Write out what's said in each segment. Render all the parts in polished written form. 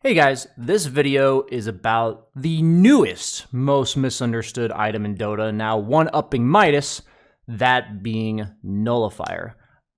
Hey guys, this video is about the newest, most misunderstood item in Dota, now one-upping Midas, that being nullifier.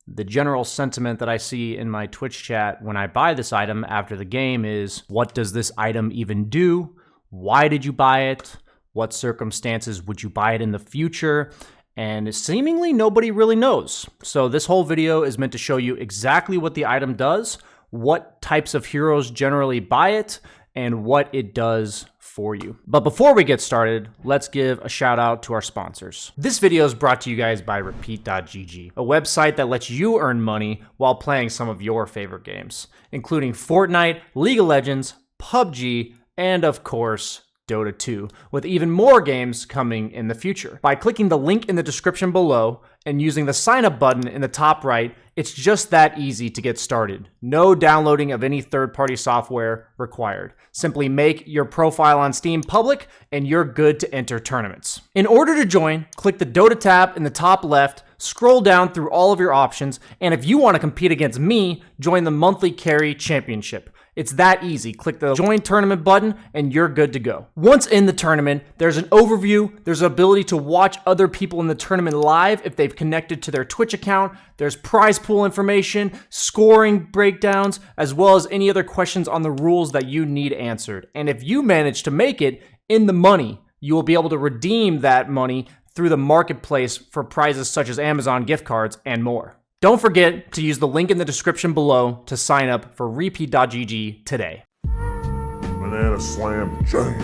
The general sentiment that I see in my Twitch chat when I buy this item after the game is, what does this item even do? Why did you buy it? What circumstances would you buy it in the future? And seemingly nobody really knows. So this whole video is meant to show you exactly what the item does, what types of heroes generally buy it, and what it does for you. But before we get started, let's give a shout out to our sponsors. This video is brought to you guys by Repeat.gg, a website that lets you earn money while playing some of your favorite games, including Fortnite, League of Legends, PUBG, and of course, Dota 2, with even more games coming in the future. By clicking the link in the description below and using the sign up button in the top right, it's just that easy to get started. No downloading of any third-party software required. Simply make your profile on Steam public and you're good to enter tournaments. In order to join, click the Dota tab in the top left, scroll down through all of your options, and if you want to compete against me, join the monthly carry championship. It's that easy. Click the join tournament button and you're good to go. Once in the tournament, there's an overview, there's an ability to watch other people in the tournament live if they've connected to their Twitch account, there's prize pool information, scoring breakdowns, as well as any other questions on the rules that you need answered. And if you manage to make it in the money, you will be able to redeem that money through the marketplace for prizes such as Amazon gift cards and more. Don't forget to use the link in the description below to sign up for Repeat.gg today. Banana slam jam.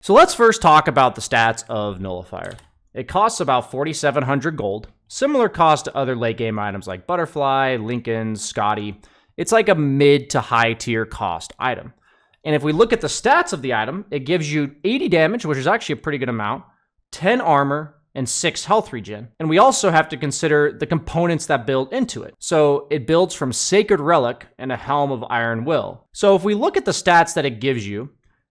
So let's first talk about the stats of Nullifier. It costs about 4,700 gold, similar cost to other late game items like Butterfly, Lincoln, Scotty. It's like a mid to high tier cost item. And if we look at the stats of the item, it gives you 80 damage, which is actually a pretty good amount, 10 armor, and 6 health regen. And we also have to consider the components that build into it. So it builds from Sacred Relic and a Helm of Iron Will. So if we look at the stats that it gives you,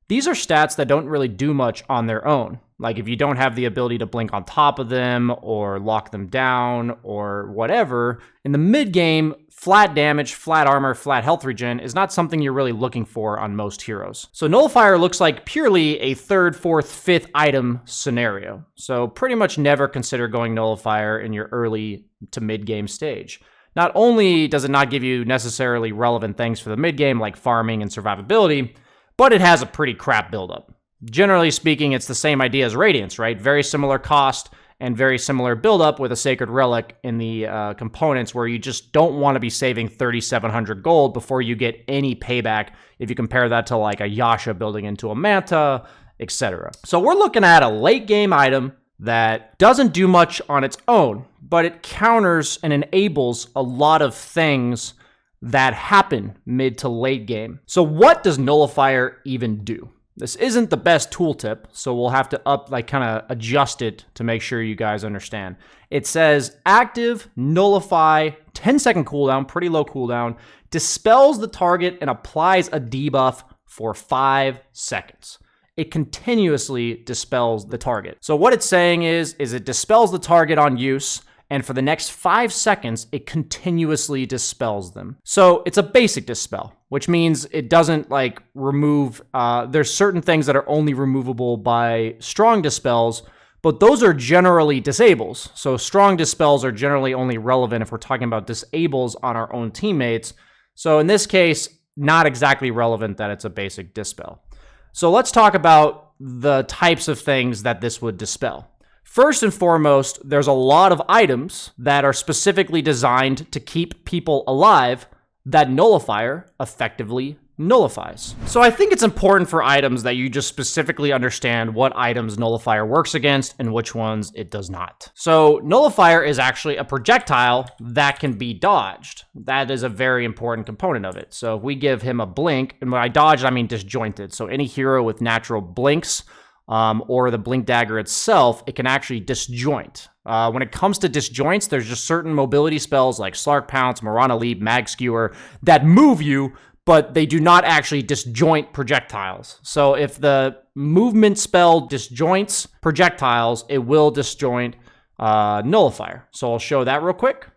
these are stats that don't really do much on their own. Like if you don't have the ability to blink on top of them or lock them down or whatever, in the mid game, flat damage, flat armor, flat health regen is not something you're really looking for on most heroes. So Nullifier looks like purely a third, fourth, fifth item scenario. So pretty much never consider going Nullifier in your early to mid game stage. Not only does it not give you necessarily relevant things for the mid game like farming and survivability, but it has a pretty crap buildup. Generally speaking, it's the same idea as Radiance, right? Very similar cost and very similar buildup with a Sacred Relic in the components where you just don't want to be saving 3,700 gold before you get any payback if you compare that to like a Yasha building into a Manta, etc. So we're looking at a late game item that doesn't do much on its own, but it counters and enables a lot of things that happen mid to late game. So what does Nullifier even do? This isn't the best tooltip, so we'll have to kind of adjust it to make sure you guys understand. It says active, nullify, 10-second cooldown, pretty low cooldown, dispels the target and applies a debuff for 5 seconds. It continuously dispels the target. So what it's saying is it dispels the target on use, and for the next 5 seconds, it continuously dispels them. So it's a basic dispel, which means it doesn't like remove, there's certain things that are only removable by strong dispels, but those are generally disables. So strong dispels are generally only relevant if we're talking about disables on our own teammates. So in this case, not exactly relevant that it's a basic dispel. So let's talk about the types of things that this would dispel. First and foremost, there's a lot of items that are specifically designed to keep people alive that Nullifier effectively nullifies. So I think it's important for items that you just specifically understand what items Nullifier works against and which ones it does not. So Nullifier is actually a projectile that can be dodged. That is a very important component of it. So if we give him a blink, and when I dodged, I mean disjointed. So any hero with natural blinks, or the blink dagger itself, it can actually disjoint. When it comes to disjoints, there's just certain mobility spells like Slark Pounce, Marana Leap, Mag Skewer that move you, but they do not actually disjoint projectiles. So if the movement spell disjoints projectiles, it will disjoint Nullifier. So I'll show that real quick.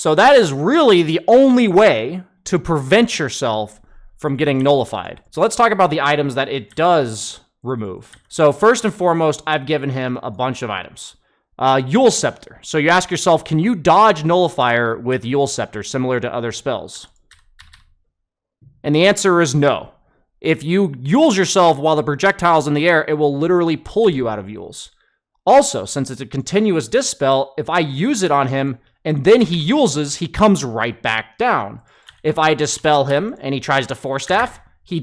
So that is really the only way to prevent yourself from getting nullified. So let's talk about the items that it does remove. So first and foremost, I've given him a bunch of items. Yule Scepter. So you ask yourself, can you dodge nullifier with Yule Scepter similar to other spells? And the answer is no. If you Yules yourself while the projectile's in the air, it will literally pull you out of Yules. Also, since it's a continuous dispel, if I use it on him and then he Yuleses, he comes right back down. If I dispel him and he tries to Force Staff, he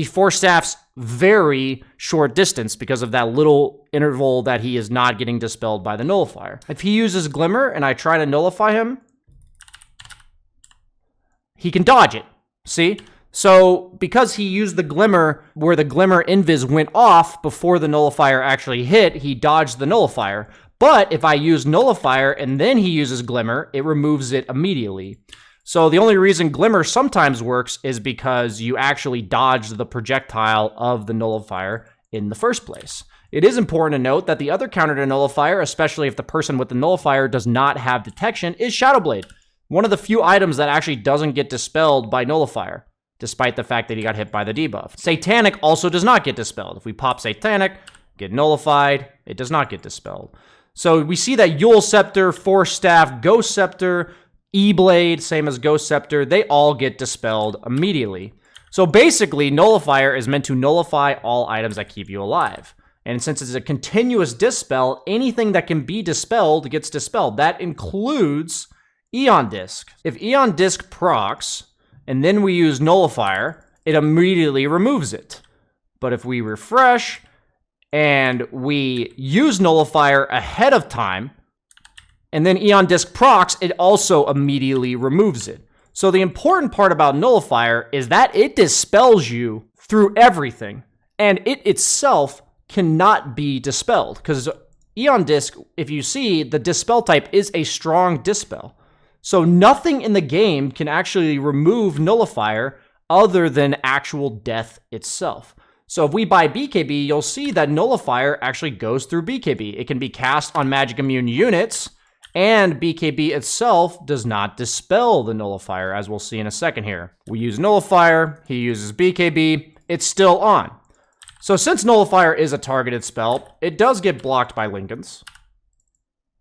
Force Staffs very short distance because of that little interval that he is not getting dispelled by the nullifier. If he uses Glimmer and I try to nullify him, he can dodge it. See? So because he used the Glimmer where the Glimmer Invis went off before the nullifier actually hit, he dodged the nullifier. But if I use nullifier and then he uses Glimmer, it removes it immediately. So the only reason Glimmer sometimes works is because you actually dodged the projectile of the nullifier in the first place. It is important to note that the other counter to nullifier, especially if the person with the nullifier does not have detection, is Shadowblade. One of the few items that actually doesn't get dispelled by nullifier, despite the fact that he got hit by the debuff. Satanic also does not get dispelled. If we pop Satanic, get nullified, it does not get dispelled. So we see that Yule Scepter, Force Staff, Ghost Scepter, E-Blade, same as Ghost Scepter, they all get dispelled immediately. So basically, Nullifier is meant to nullify all items that keep you alive. And since it's a continuous dispel, anything that can be dispelled gets dispelled. That includes Eon Disc. If Eon Disc procs, and then we use Nullifier, it immediately removes it. But if we refresh, and we use Nullifier ahead of time, and then Eon Disc procs, it also immediately removes it. So the important part about Nullifier is that it dispels you through everything, and it itself cannot be dispelled, because Eon Disc, if you see, the dispel type is a strong dispel. So nothing in the game can actually remove Nullifier other than actual death itself. So if we buy BKB, you'll see that Nullifier actually goes through BKB. It can be cast on magic immune units, and BKB itself does not dispel the Nullifier, as we'll see in a second here. We use Nullifier, he uses BKB, it's still on. So since Nullifier is a targeted spell, it does get blocked by Lincolns.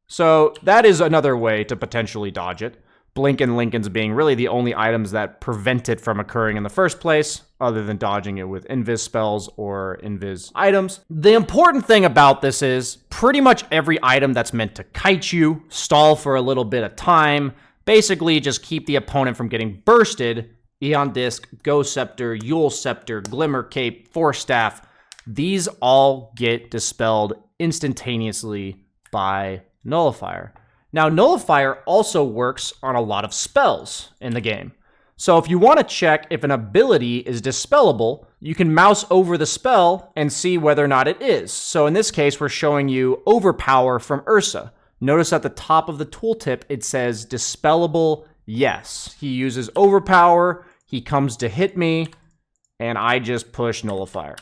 So that is another way to potentially dodge it. Blink and Lincolns being really the only items that prevent it from occurring in the first place, other than dodging it with Invis spells or Invis items. The important thing about this is pretty much every item that's meant to kite you, stall for a little bit of time, basically just keep the opponent from getting bursted, Eon Disc, Ghost Scepter, Yule Scepter, Glimmer Cape, Force Staff, these all get dispelled instantaneously by Nullifier. Now, Nullifier also works on a lot of spells in the game. So if you want to check if an ability is dispellable, you can mouse over the spell and see whether or not it is. So in this case, we're showing you Overpower from Ursa. Notice at the top of the tooltip, it says dispellable, yes. He uses Overpower, he comes to hit me, and I just push Nullifier.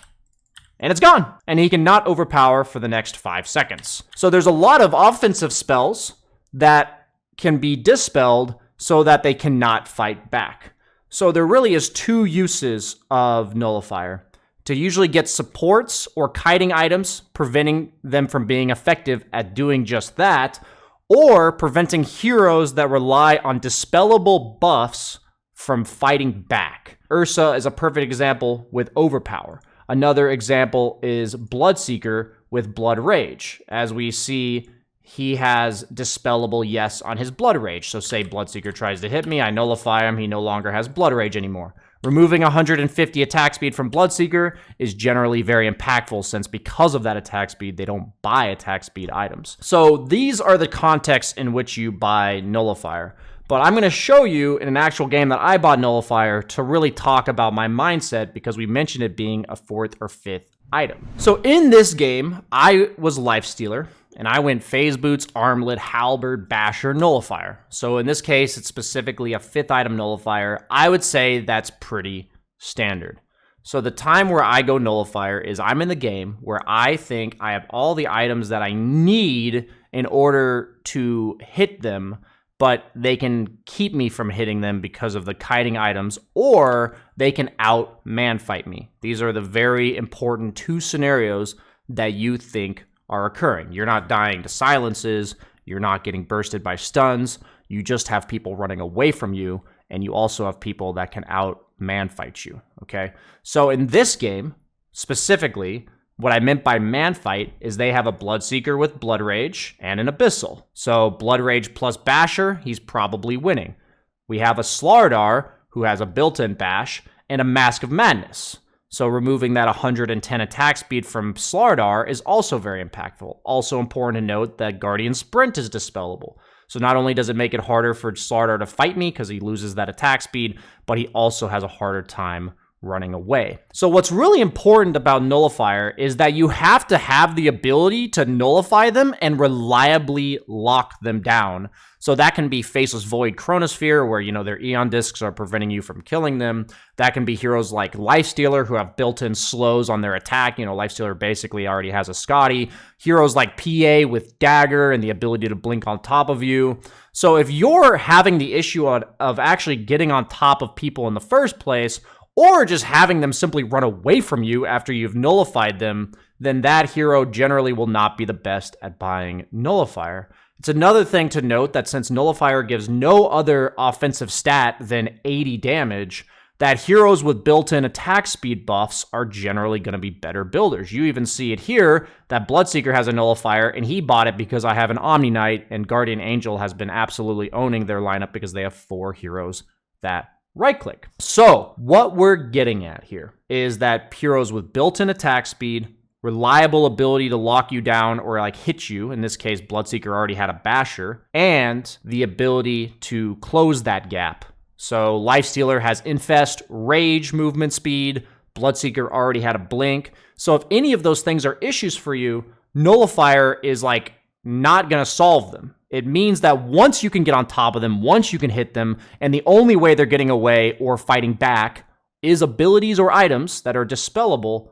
And it's gone. And he cannot overpower for the next 5 seconds. So there's a lot of offensive spells that can be dispelled so that they cannot fight back. So there really is 2 uses of Nullifier. To usually get supports or kiting items, preventing them from being effective at doing just that, or preventing heroes that rely on dispellable buffs from fighting back. Ursa is a perfect example with Overpower. Another example is Bloodseeker with Blood Rage. As we see, he has dispellable yes on his Blood Rage. So say Bloodseeker tries to hit me, I nullify him, he no longer has Blood Rage anymore. Removing 150 attack speed from Bloodseeker is generally very impactful, since because of that attack speed, they don't buy attack speed items. So these are the contexts in which you buy Nullifier. But I'm going to show you in an actual game that I bought Nullifier to really talk about my mindset, because we mentioned it being a 4th or 5th item. So in this game, I was Lifestealer, and I went Phase Boots, Armlet, Halberd, Basher, Nullifier. So in this case, it's specifically a 5th item Nullifier. I would say that's pretty standard. So the time where I go Nullifier is I'm in the game where I think I have all the items that I need in order to hit them, but they can keep me from hitting them because of the kiting items, or they can out-man fight me. These are the very important 2 scenarios that you think are occurring. You're not dying to silences, you're not getting bursted by stuns, you just have people running away from you, and you also have people that can out-man fight you, okay? So in this game, specifically, what I meant by man fight is they have a Bloodseeker with Blood Rage and an Abyssal. So Blood Rage plus Basher, he's probably winning. We have a Slardar who has a built-in bash and a Mask of Madness. So removing that 110 attack speed from Slardar is also very impactful. Also important to note that Guardian Sprint is dispellable. So not only does it make it harder for Slardar to fight me because he loses that attack speed, but he also has a harder time running away. So what's really important about Nullifier is that you have to have the ability to nullify them and reliably lock them down. So that can be Faceless Void Chronosphere, where, you know, their Eon Discs are preventing you from killing them. That can be heroes like Lifestealer, who have built-in slows on their attack. You know, Lifestealer basically already has a Scotty. Heroes like PA with Dagger and the ability to blink on top of you. So if you're having the issue of actually getting on top of people in the first place, or just having them simply run away from you after you've nullified them, then that hero generally will not be the best at buying Nullifier. It's another thing to note that since Nullifier gives no other offensive stat than 80 damage, that heroes with built-in attack speed buffs are generally going to be better builders. You even see it here that Bloodseeker has a Nullifier, and he bought it because I have an Omni Knight, and Guardian Angel has been absolutely owning their lineup because they have 4 heroes that right-click. So what we're getting at here is that heroes with built-in attack speed, reliable ability to lock you down or like hit you, in this case Bloodseeker already had a basher, and the ability to close that gap. So Lifestealer has Infest, Rage movement speed, Bloodseeker already had a blink. So if any of those things are issues for you, Nullifier is like not going to solve them. It means that once you can get on top of them, once you can hit them, and the only way they're getting away or fighting back is abilities or items that are dispellable,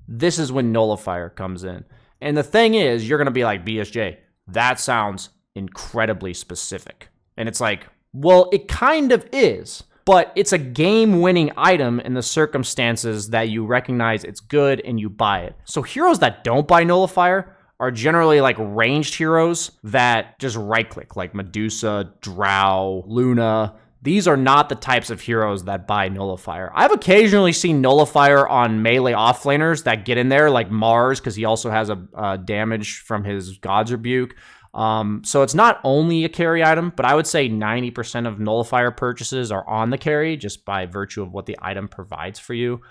this is when Nullifier comes in. And the thing is, you're going to be like, BSJ, that sounds incredibly specific. And it's like, well, it kind of is, but it's a game-winning item in the circumstances that you recognize it's good and you buy it. So heroes that don't buy Nullifier are generally like ranged heroes that just right-click, like Medusa, Drow, Luna. These are not the types of heroes that buy Nullifier. I've occasionally seen Nullifier on melee offlaners that get in there, like Mars, because he also has a damage from his God's Rebuke. So it's not only a carry item, but I would say 90% of Nullifier purchases are on the carry just by virtue of what the item provides for you.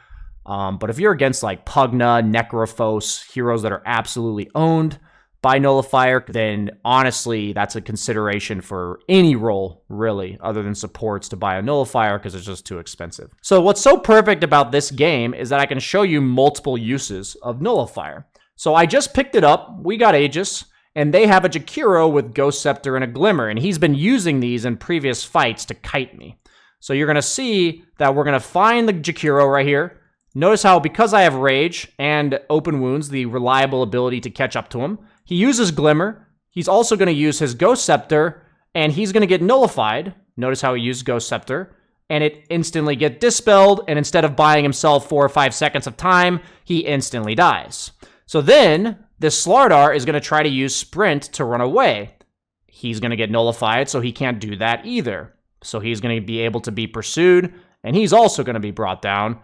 But if you're against like Pugna, Necrophos, heroes that are absolutely owned by Nullifier, then honestly, that's a consideration for any role, really, other than supports to buy a Nullifier because it's just too expensive. So what's so perfect about this game is that I can show you multiple uses of Nullifier. So I just picked it up. We got Aegis, and they have a Jakiro with Ghost Scepter and a Glimmer, and he's been using these in previous fights to kite me. So you're going to see that we're going to find the Jakiro right here. Notice how, because I have Rage and Open Wounds, the reliable ability to catch up to him, he uses Glimmer. He's also going to use his Ghost Scepter, and he's going to get nullified. Notice how he used Ghost Scepter, and it instantly get dispelled, and instead of buying himself 4 or 5 seconds of time, he instantly dies. So then, this Slardar is going to try to use Sprint to run away. He's going to get nullified, so he can't do that either. So he's going to be able to be pursued, and he's also going to be brought down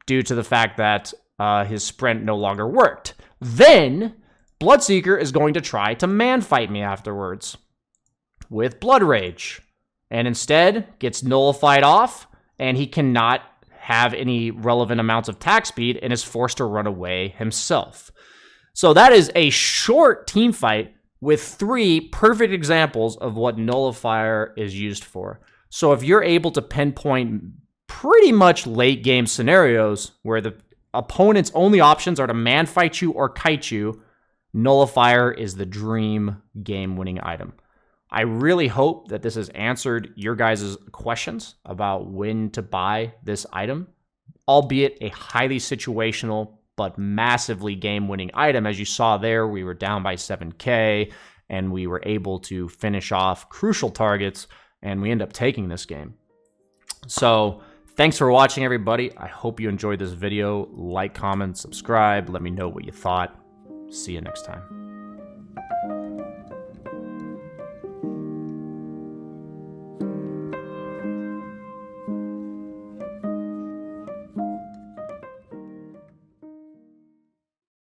due to the fact that his sprint no longer worked. Then, Bloodseeker is going to try to man-fight me afterwards with Blood Rage, and instead gets nullified off, and he cannot have any relevant amounts of attack speed and is forced to run away himself. So that is a short team fight with 3 perfect examples of what Nullifier is used for. So if you're able to pinpoint pretty much late game scenarios where the opponent's only options are to man fight you or kite you, Nullifier is the dream game-winning item. I really hope that this has answered your guys' questions about when to buy this item, albeit a highly situational but massively game-winning item. As you saw there, we were down by 7K, and we were able to finish off crucial targets, and we end up taking this game. So thanks for watching, everybody. I hope you enjoyed this video. Like, comment, subscribe. Let me know what you thought. See you next time.